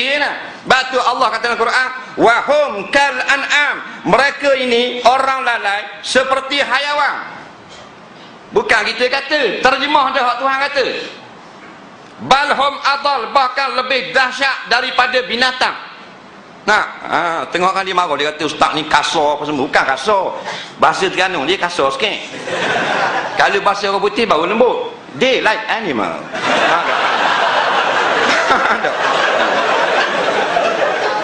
fikir lah. Batu Allah kata dalam Quran, wa hum kal an'am, mereka ini orang lalai seperti hayawan. Bukan kita kata, terjemah dah hak Tuhan kata. Bal hum adal, bahkan lebih dahsyat daripada binatang. Nah, tengokkan dia marah, dia kata ustaz ni kasar apa semua. Bukan kasar, bahasa Terengganu dia kasar sikit. Kalau bahasa orang putih baru lembut. They like animal.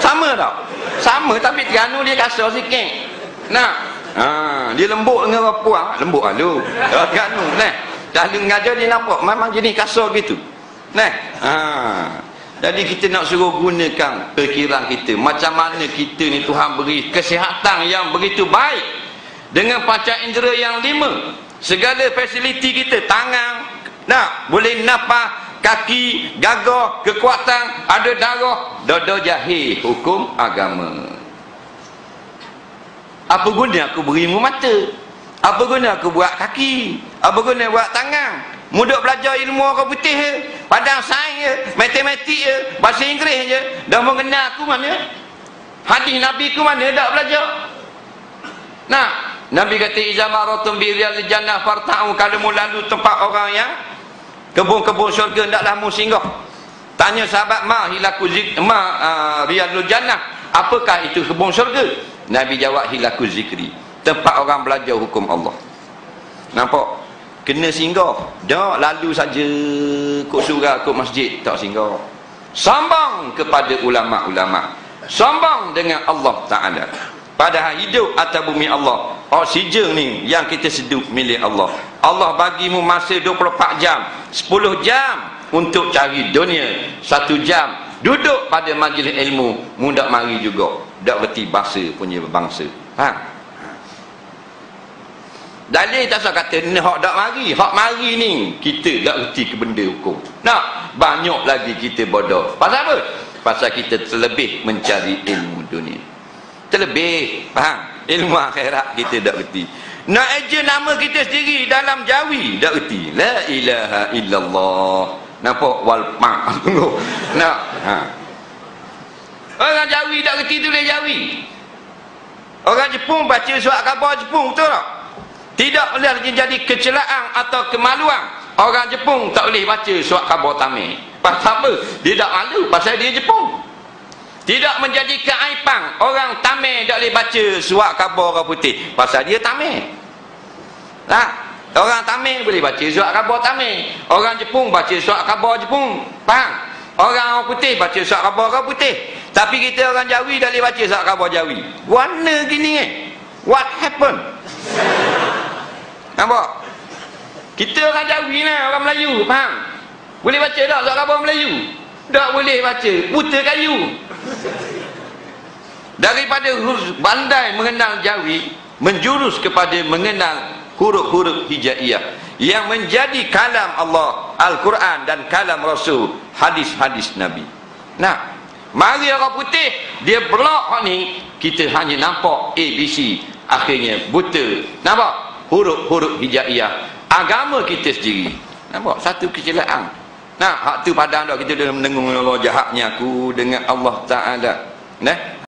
Sama tak? Sama, tapi Terengganu dia kasar sikit. Nah, dia lembut dengan orang puang. Lembut lah lu Terengganu. Nah, kalau ngajar dia nampak memang jenis kasar gitu. Nah, jadi kita nak suruh gunakan perkiraan kita. Macam mana kita ni Tuhan beri kesihatan yang begitu baik, dengan panca indera yang 5. Segala fasiliti kita, tangan, boleh nafas, kaki, gagah, kekuatan, ada darah, dada jahil hukum agama. Apa guna aku berimu mata? Apa guna aku buat kaki? Apa guna buat tangan? Mudah belajar ilmu orang putih je, padang sains je, matematik je, bahasa Inggeris je, dah mengenal aku mana? Hadis Nabi ku mana dak belajar? Nah, Nabi kata iza maratum bi riyal jannah farta'u, kalau mu lalu tempat orang yang kebun-kebun syurga ndaklah mu singgah. Tanya sahabat riyal jannah, apakah itu kebun syurga? Nabi jawab hilaku zikri, tempat orang belajar hukum Allah. Nampak? Kena singgah. Tak lalu saja kok surau, kok masjid, tak singgah. Sambang kepada ulama-ulama, sambang dengan Allah Ta'ala. Padahal hidup atas bumi Allah, oksigen ni yang kita sedup milik Allah. Allah bagimu masa 24 jam, 10 jam untuk cari dunia, 1 jam duduk pada majlis ilmu. Mu tak mari juga, tak berti bahasa punya bangsa. Faham? Dalil tak usah kata ni hak tak mari. Hak mari ni kita tak reti ke benda hukum. Nah, banyak lagi kita bodoh. Pasal apa? Pasal kita terlebih mencari ilmu dunia. Terlebih, faham? Ilmu akhirat kita tak reti. Nak eja nama kita sendiri dalam jawi tak reti. La ilaha illallah. Nampak walpak. Nak, orang jawi tak reti tulis jawi. Orang Jepun baca surat khabar Jepun, betul tak? Tidak boleh jadi kecelaan atau kemaluan. Orang Jepun tak boleh baca surat khabar Tamil. Pasal apa? Dia tak malu, pasal dia Jepun. Tidak menjadi keaiban orang Tamil tak boleh baca surat khabar orang putih, pasal dia Tamil. Orang Tamil boleh baca surat khabar Tamil, orang Jepun baca surat khabar Jepun. Faham? Orang putih baca surat khabar orang putih. Tapi kita orang Jawi tak boleh baca surat khabar Jawi. Warna gini What happened? Nampak? Kita orang Jawi lah, orang Melayu, faham? Boleh baca tak surat khabar Melayu? Tak boleh baca, buta kayu. Daripada pandai mengenal Jawi, menjurus kepada mengenal huruf-huruf hijaiyah yang menjadi kalam Allah, Al-Quran, dan kalam Rasul, hadis-hadis Nabi. Nah, mari orang putih dia blok ni, kita hanya nampak ABC, akhirnya buta. Nampak? Huruf-huruf hijaiyah agama kita sendiri. Nampak? Satu kecelakaan. Nah, hak tu padang dah kita dalam mendengung Allah jahatnya aku dengan Allah Ta'ala. Nah,